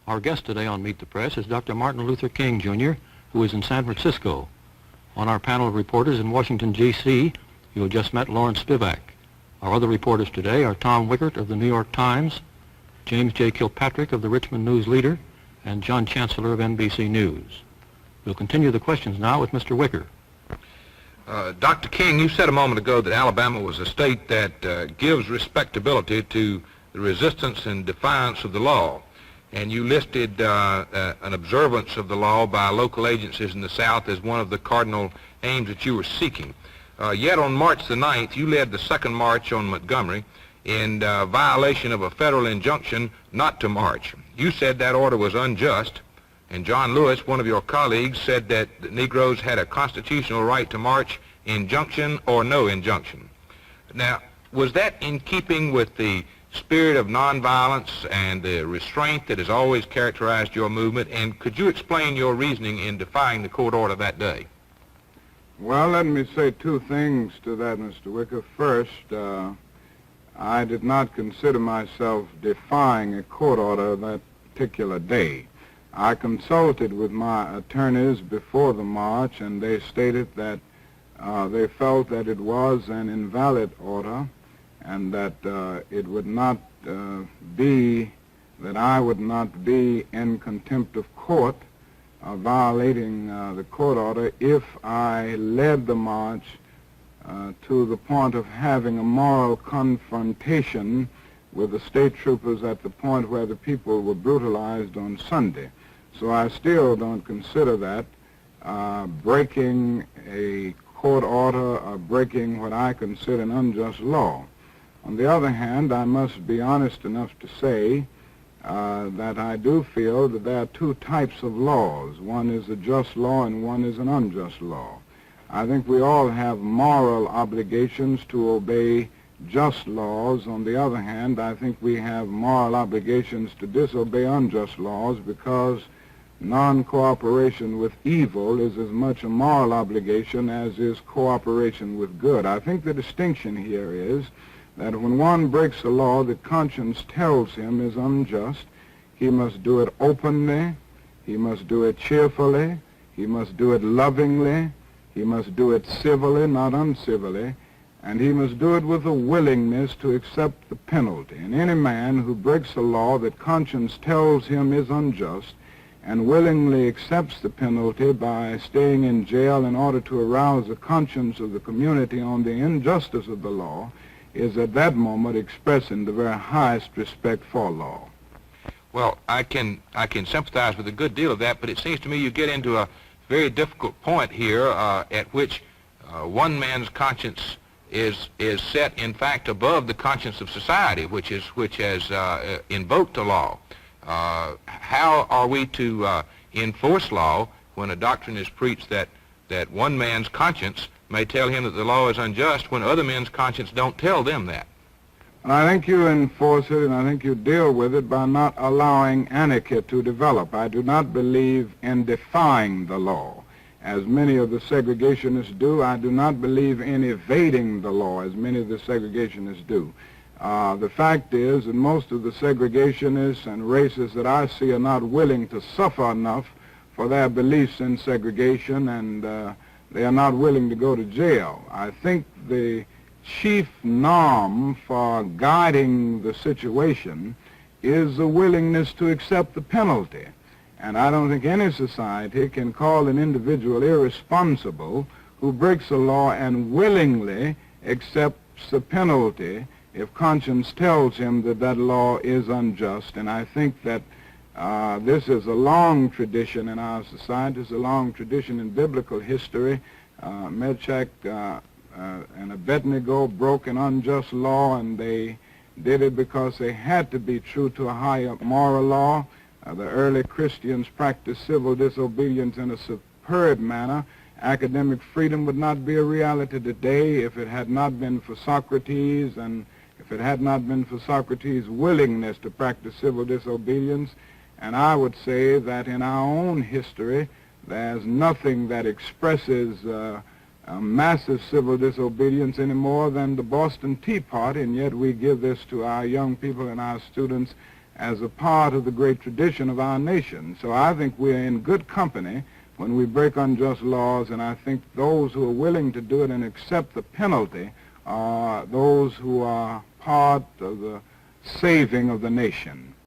Our guest today on Meet the Press is Dr. Martin Luther King, Jr., who is in San Francisco. On our panel of reporters in Washington, D.C., you have just met Lawrence Spivak. Our other reporters today are Tom Wickert of the New York Times, James J. Kilpatrick of the Richmond News Leader, and John Chancellor of NBC News. We'll continue the questions now with Mr. Wickert. Dr. King, you said a moment ago that Alabama was a state that gives respectability to the resistance and defiance of the law. And you listed an observance of the law by local agencies in the South as one of the cardinal aims that you were seeking. Yet on March the 9th, you led the second march on Montgomery in violation of a federal injunction not to march. You said that order was unjust, and John Lewis, one of your colleagues, said that the Negroes had a constitutional right to march, injunction or no injunction. Now, was that in keeping with the spirit of nonviolence and the restraint that has always characterized your movement, and could you explain your reasoning in defying the court order that day? Well, let me say two things to that, Mr. Wicker. First, I did not consider myself defying a court order that particular day. I consulted with my attorneys before the march, and they stated that they felt that it was an invalid order, and that it would not be, that I would not be in contempt of court, violating the court order if I led the march to the point of having a moral confrontation with the state troopers at the point where the people were brutalized on Sunday. So I still don't consider that breaking a court order or breaking what I consider an unjust law. On the other hand, I must be honest enough to say that I do feel that there are two types of laws. One is a just law and one is an unjust law. I think we all have moral obligations to obey just laws. On the other hand, I think we have moral obligations to disobey unjust laws, because non-cooperation with evil is as much a moral obligation as is cooperation with good. I think the distinction here is that when one breaks a law that conscience tells him is unjust, he must do it openly, he must do it cheerfully, he must do it lovingly, he must do it civilly, not uncivilly, and he must do it with a willingness to accept the penalty. And any man who breaks a law that conscience tells him is unjust and willingly accepts the penalty by staying in jail in order to arouse the conscience of the community on the injustice of the law is at that moment expressing the very highest respect for law. Well, I can sympathize with a good deal of that, but it seems to me you get into a very difficult point here at which one man's conscience is set, in fact, above the conscience of society, which has invoked the law. How are we to enforce law when a doctrine is preached that one man's conscience may tell him that the law is unjust when other men's conscience don't tell them that? And I think you enforce it, and I think you deal with it by not allowing anarchy to develop. I do not believe in defying the law, as many of the segregationists do. I do not believe in evading the law, as many of the segregationists do. The fact is that most of the segregationists and racists that I see are not willing to suffer enough for their beliefs in segregation, and they are not willing to go to jail. I think the chief norm for guiding the situation is the willingness to accept the penalty. And I don't think any society can call an individual irresponsible who breaks a law and willingly accepts the penalty if conscience tells him that that law is unjust. And I think that this is a long tradition in our society. It's a long tradition in biblical history. Meshach and Abednego broke an unjust law, and they did it because they had to be true to a higher moral law. The early Christians practiced civil disobedience in a superb manner. Academic freedom would not be a reality today if it had not been for Socrates, and if it had not been for Socrates' willingness to practice civil disobedience. And I would say that in our own history, there's nothing that expresses massive civil disobedience any more than the Boston Tea Party, and yet we give this to our young people and our students as a part of the great tradition of our nation. So I think we're in good company when we break unjust laws, and I think those who are willing to do it and accept the penalty are those who are part of the saving of the nation.